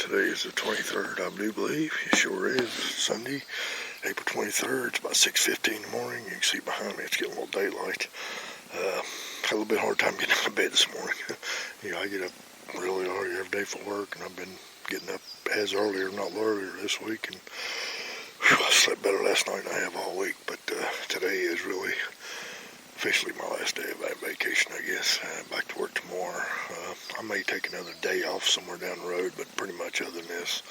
Today is the 23rd, I do believe. It sure is. Sunday, April 23rd. It's about 6:15 in the morning. You can see behind me it's getting a little daylight. Had a little bit hard time getting out of bed this morning. I get up really early every day for work, and I've been getting up as earlier, not earlier this week. And I slept better last night than I have all week. But today is really officially my last day of vacation, I guess. Back to work tomorrow. I may take another day off somewhere down the road, but pretty much other than this,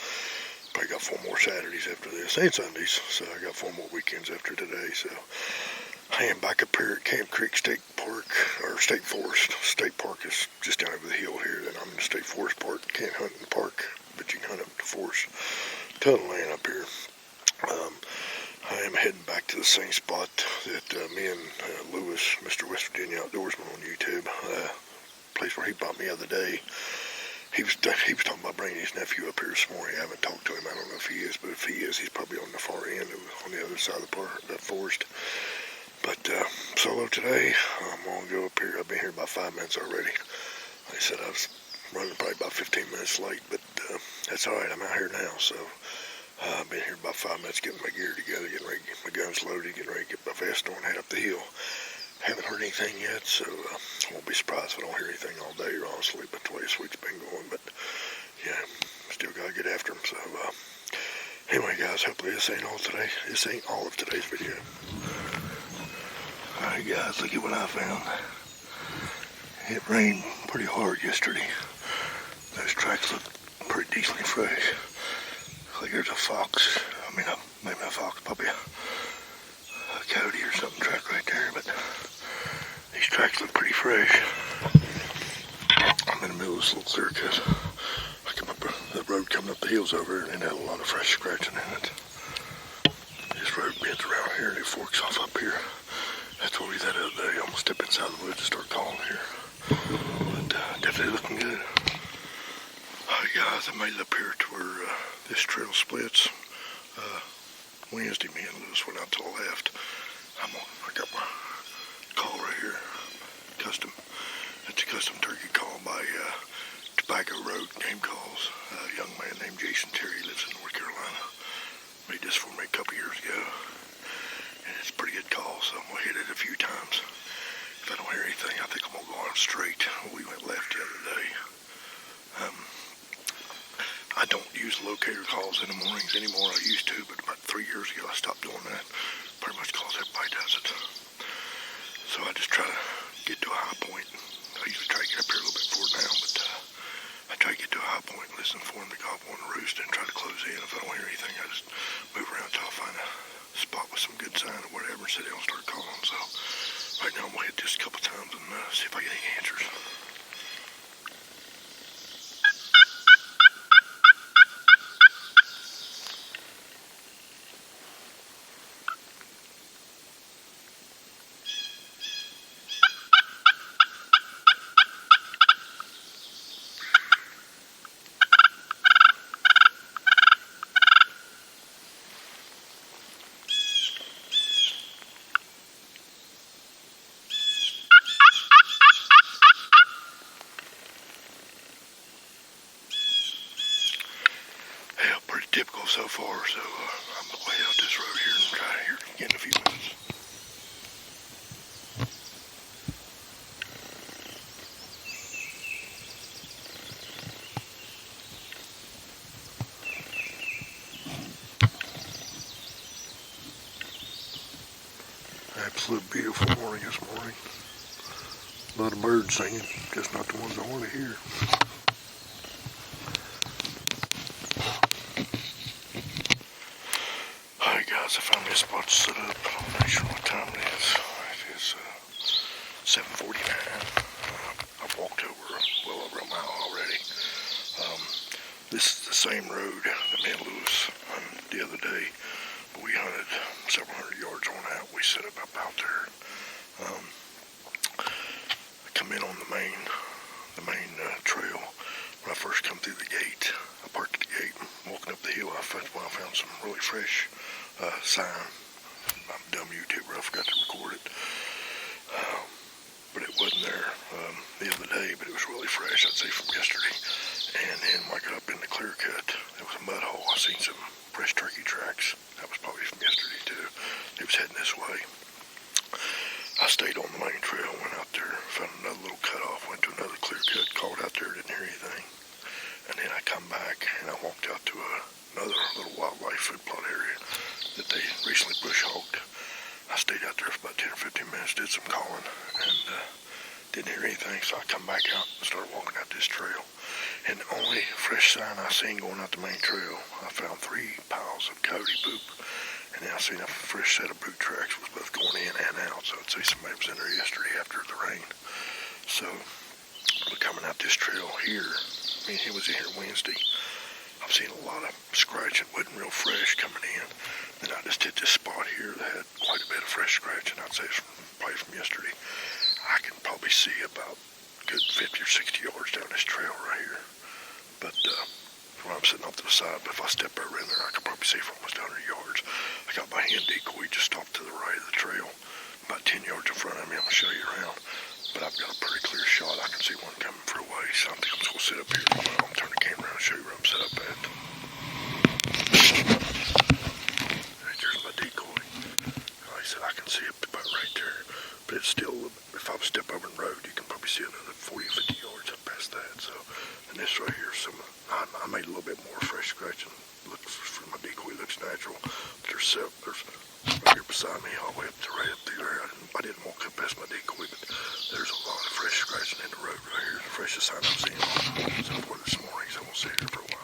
probably got 4 more Saturdays after this, and Sundays, so I got 4 more weekends after today. So I am back up here at Camp Creek State Park, or State Forest. State Park is just down over the hill here. Then I'm in the State Forest Park. Can't hunt in the park, but you can hunt up the forest. Ton of land up here. I am heading back to the same spot that me and Lewis, Mr. West Virginia Outdoorsman on YouTube, place where he brought me the other day. He was talking about bringing his nephew up here this morning. I haven't talked to him. I don't know if he is, but if he is, he's probably on the far end, on the other side of the park, that forest. But solo today, I'm going to go up here. I've been here about 5 minutes already. Like I said, I was running probably about 15 minutes late, but that's all right. I'm out here now, so I've been here about 5 minutes getting my gear together, getting ready to get my guns loaded, getting ready to get my vest on, head up the hill. Haven't heard anything yet, so I won't be surprised if I don't hear anything all day, honestly, but the way this week's been going. But yeah, still got to get after them. So anyway, guys, hopefully this ain't all today. This ain't all of today's video. Alright, guys, look at what I found. It rained pretty hard yesterday. Those tracks look pretty decently fresh. Like there's a fox. I mean, maybe not a fox, probably a coyote or something track right there, but these tracks look pretty fresh. I'm in the middle of this little clear cut. I come up the road coming up the hills over here, and it had a lot of fresh scratching in it. This road bends around here and it forks off up here. That's where we was at the other day. I almost step inside the woods and start calling here. But definitely looking good. Alright, guys, I made it up here to where this trail splits. Wednesday, me and Lewis went out to the left. I got my call right here. Custom. It's a custom turkey call by Tobacco Road Game Calls. A young man named Jason Terry lives in North Carolina. Made this for me a couple years ago. And it's a pretty good call, so I'm going to hit it a few times. If I don't hear anything, I think I'm going to go on straight. We went left the other day. I don't use locator calls in the mornings anymore. I used to, but about 3 years ago I stopped doing that. Pretty much because everybody does it. So I just try to get to a high point. I usually try to get up here a little bit before now, but I try to get to a high point and listen for them to gobble on the roost and try to close in. If I don't hear anything, I just move around until I find a spot with some good sign or whatever and sit down and start calling. So right now I'm going to hit this a couple times and see if I get any answers. Typical so far, so I'm going to lay out this road here and try to hear it again in a few minutes. Absolute beautiful morning this morning. A lot of birds singing, just not the ones I want to hear. I found me a spot to set up. I'm not sure what time it is. It is 7:49. I've walked well over a mile already. This is the same road that me and Lewis hunted the other day. But we hunted several hundred yards on out. We set up out there. I come in on the main trail. When I first come through the gate, I parked at the gate. Walking up the hill, I found some really fresh sign. I'm a dumb YouTuber, I forgot to record it. But it wasn't there the other day, but it was really fresh, I'd say from yesterday. And then when I got up in the clear cut, there was a mud hole. I seen some fresh turkey tracks. That was probably from yesterday too. They was heading this way. I stayed on the main trail, went out there, found another little cutoff, went to another clear cut, called out there, didn't hear anything. And then I come back and I walked out to another little wildlife food plot area that they recently bush hogged. I stayed out there for about 10 or 15 minutes, did some calling, and didn't hear anything, so I come back out and started walking out this trail. And the only fresh sign I seen going out the main trail, I found 3 piles of coyote poop. And then I seen a fresh set of boot tracks was both going in and out, so I'd say somebody was in there yesterday after the rain. So, coming out this trail here, I mean, it was in here Wednesday. I've seen a lot of scratching, wasn't real fresh coming in. Then I just hit this spot here that had quite a bit of fresh scratching. I'd say it's probably from yesterday. I can probably see about a good 50 or 60 yards down this trail right here. But when I'm sitting off to the side, but if I step over in there, I could probably see for almost 100 yards. I got my hand decoy just off to the right of the trail, about 10 yards in front of me. I'm going to show you around. But I've got a pretty clear shot. I can see one coming for a ways. So I think I'm just going to sit up here. I'm going to turn the camera around and show you where I'm set up at. Right there's my decoy. Like I said, I can see it about right there. But it's still, if I was to step over the road, you can probably see another 40 or 50 yards up past that. So, and this right here, I made a little bit more fresh scratching. Looks for my decoy, looks natural. But there's right here beside me, all the way up to right up there. I didn't walk up past my decoy, but there's a lot of fresh scratching in the road right here. The freshest sign I've seen so far this morning, so we'll sit here for a while.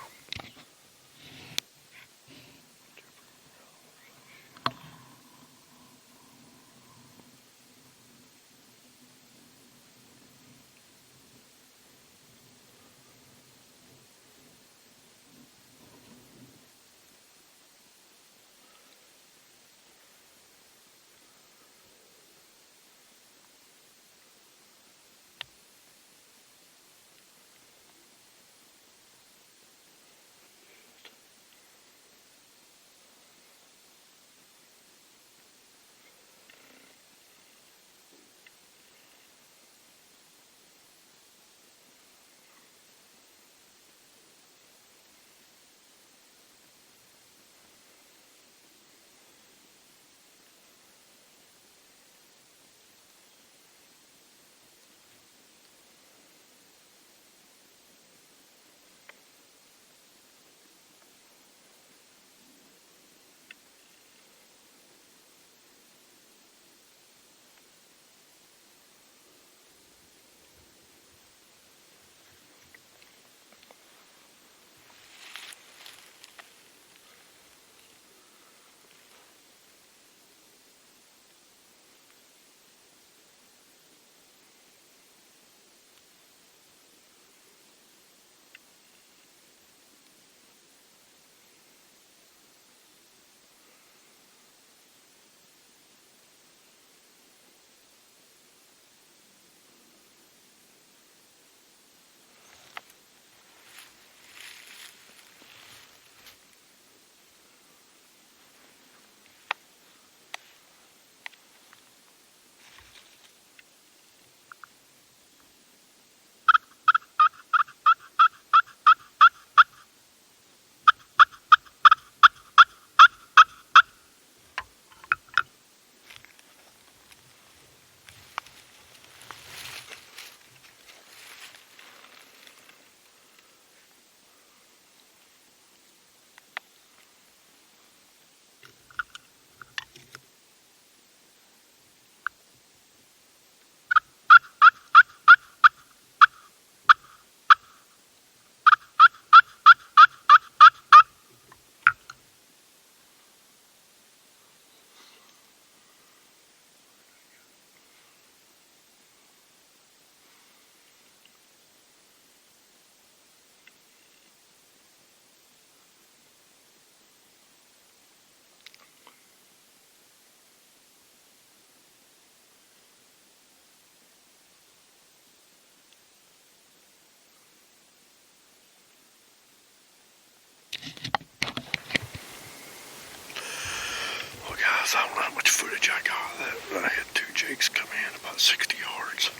I don't know how much footage I got of that, but I had 2 jigs come in about 60 yards.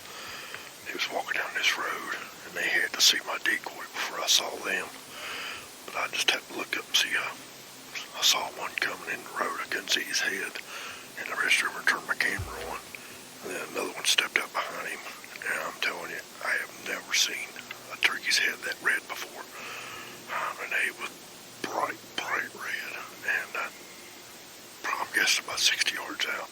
It was walking down this road, and they had to see my decoy before I saw them. But I just had to look up and see. I saw one coming in the road. I couldn't see his head, and the rest of them turned my camera on. And then another one stepped out behind him. And I'm telling you, I have never seen a turkey's head that red before. And it was bright, bright red. And I'm guessing about 60 yards out.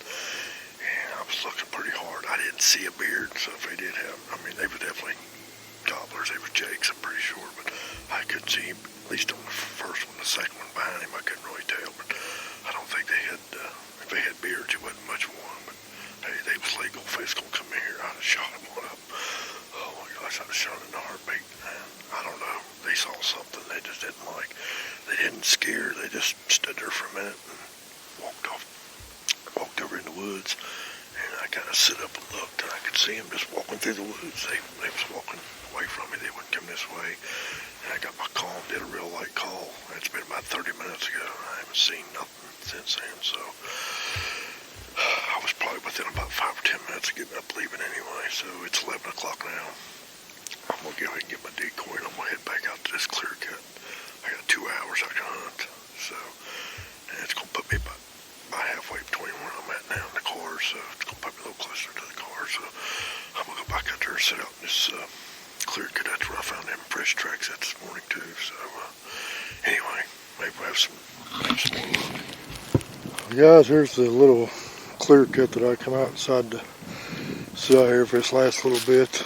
And I was looking pretty hard. I didn't see a beard, so if they did have, I mean, they were definitely gobblers. They were jakes, I'm pretty sure. But I couldn't see him, at least on the first one. The second one behind him, I couldn't really tell. But I don't think they had, if they had beards, it wasn't much one. But hey, they was legal. If they was going to come in here, I'd have shot them one up. Oh my gosh, I'd have shot them in a heartbeat. I don't know. They saw something they just didn't like. They didn't scare. They just stood there for a minute and walked off. Walked over in the woods. And I kind of sit up and looked, and I could see them just walking through the woods. They was walking away from me. They wouldn't come this way. And I got my call and did a real light call. It's been about 30 minutes ago. I haven't seen nothing since then, so I was probably within about 5 or 10 minutes of getting up leaving anyway. So it's 11 o'clock now. I'm going to go ahead and get my decoy, and I'm going to head back out to this clear cut. I got 2 hours I can hunt. So, and it's going to put me about halfway between where I'm at now in the car, so it's going to put me a little closer to the car. So I'm going to go back out there and sit out in this clear cut. That's where I found them fresh tracks at this morning too. So anyway, maybe we'll have some more luck. Guys, here's the little clear cut that I come outside to sit out here for this last little bit.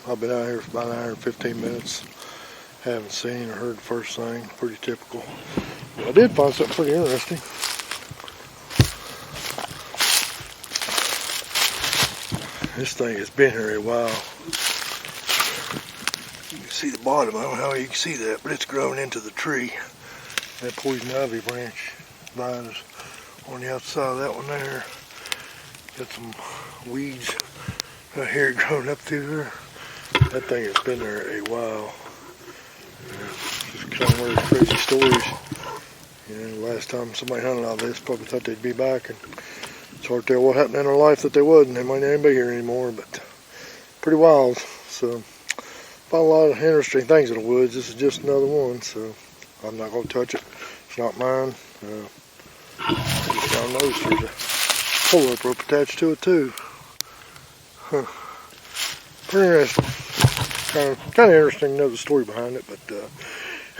I've been out here for about an hour and 15 minutes. Haven't seen or heard the first thing. Pretty typical. But I did find something pretty interesting. This thing has been here a while. You can see the bottom. I don't know how you can see that, but it's growing into the tree. That poison ivy branch vine is on the outside of that one there. Got some weeds right here growing up through there. That thing has been there a while. Just kind of one of the crazy stories. You know, last time somebody hunted out of this, probably thought they'd be back, and it's hard to tell what happened in their life that they wasn't. They might not even be here anymore, but pretty wild. So, found a lot of interesting things in the woods. This is just another one, so I'm not going to touch it. It's not mine. I just found those. There's a pull-up rope attached to it too. Huh. Pretty interesting. Kind of interesting to know the story behind it, but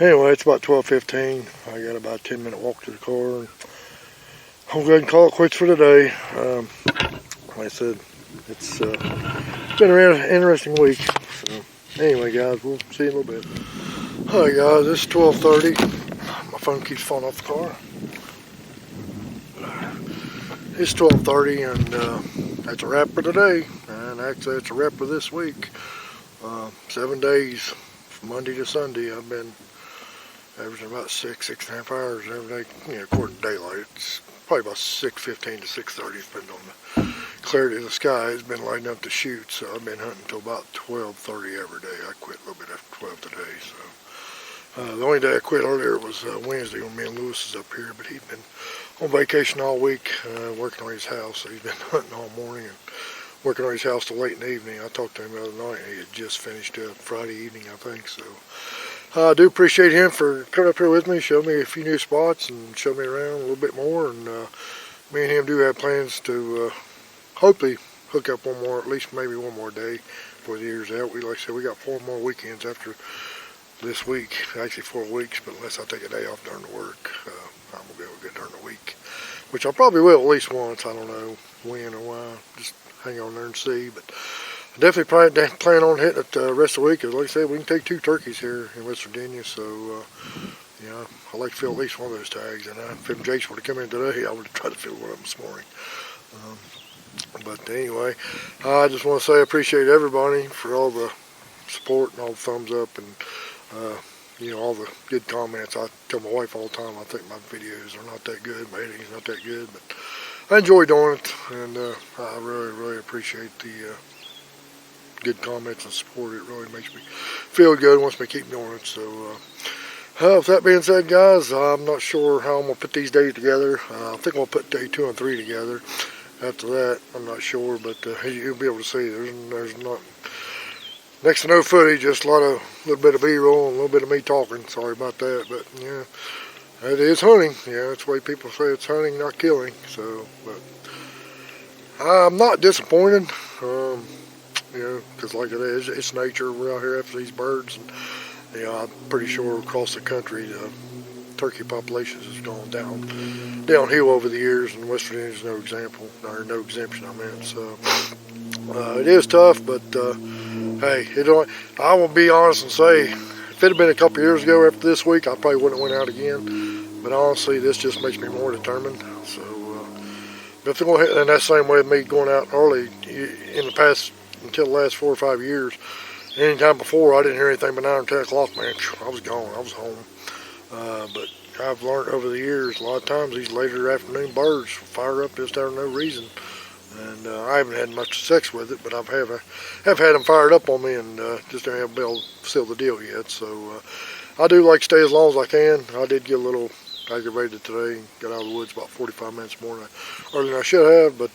anyway, it's about 12:15. I got about a 10-minute walk to the car, and I'll go ahead and call it quits for today. Like I said, it's been an interesting week. So anyway, guys, we'll see you in a little bit. Hi guys, it's 12:30. My phone keeps falling off the car. It's 12:30, and that's a wrap for today. And actually, it's a wrap for this week. 7 days, from Monday to Sunday. I've been averaging about 6.5 hours every day, you know, according to daylight. It's probably about 6:15 to 6:30, depending on the clarity of the sky. It's been lighting up to shoot, so I've been hunting until about 12:30 every day. I quit a little bit after 12 today, so. The only day I quit earlier was Wednesday when me and Lewis is up here, but he'd been on vacation all week, working on his house, so he's been hunting all morning and working on his house till late in the evening. I talked to him the other night, and he had just finished Friday evening, I think, so. I do appreciate him for coming up here with me, showing me a few new spots and showing me around a little bit more, and me and him do have plans to hopefully hook up one more, at least maybe one more day before the year's out. Like I said, we got 4 more weekends after this week, actually 4 weeks, but unless I take a day off during the work, I'm going to be able to get during the week, which I probably will at least once. I don't know when or why, just hang on there and see, but I definitely plan on hitting it the rest of the week, because like I said, we can take 2 turkeys here in West Virginia, so you know, I'd like to fill at least one of those tags, and if them jakes would have come in today, I would have tried to fill one of them this morning. But anyway, I just want to say I appreciate everybody for all the support and all the thumbs up, and you know, all the good comments. I tell my wife all the time I think my videos are not that good, my editing's not that good, but I enjoy doing it, and I really appreciate the good comments and support. It really makes me feel good, wants me to keep doing it. So with that being said, guys, I'm not sure how I'm going to put these days together. I think I'll put day 2 and 3 together. After that, I'm not sure, but you'll be able to see there's not next to no footage, just a little bit of B-roll and a little bit of me talking. Sorry about that, but yeah, it is hunting. Yeah, that's the way people say it's hunting, not killing. So, but I'm not disappointed. You know, because like it is, it's nature. We're out here after these birds, and you know, I'm pretty sure across the country, the turkey populations has gone downhill over the years, and West Virginia is no example, or no exemption. I mean, so it is tough, but hey, I will be honest and say, if it had been a couple years ago after this week, I probably wouldn't have went out again. But honestly, this just makes me more determined. So, if they're going to, and that's the same way with me going out early in the past, until the last 4 or 5 years. Anytime before, I didn't hear anything but 9 or 10 o'clock, man. I was gone. I was home. But I've learned over the years, a lot of times these later afternoon birds fire up just out of no reason. And I haven't had much sex with it, but I have had them fired up on me, and just haven't been able to seal the deal yet. So I do like to stay as long as I can. I did get a little aggravated today and got out of the woods about 45 minutes more earlier than I should have. But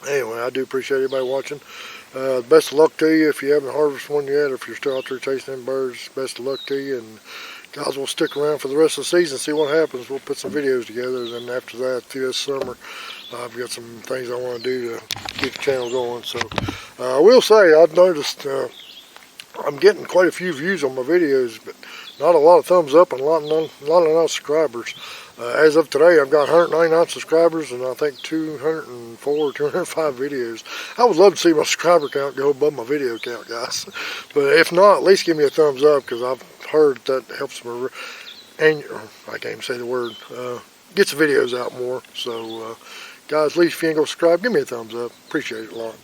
anyway, I do appreciate everybody watching. Best of luck to you if you haven't harvested one yet, or if you're still out there chasing them birds. Best of luck to you, and guys, we'll stick around for the rest of the season, see what happens. We'll put some videos together, and then after that, through this summer, I've got some things I want to do to keep the channel going. So I will say, I've noticed I'm getting quite a few views on my videos, but not a lot of thumbs up and a lot of non-subscribers. As of today, I've got 199 subscribers and I think 204 or 205 videos. I would love to see my subscriber count go above my video count, guys. But if not, at least give me a thumbs up, because I've heard that helps me, and I can't even say the word, gets the videos out more. So, guys, at least if you ain't gonna subscribe, give me a thumbs up. Appreciate it a lot.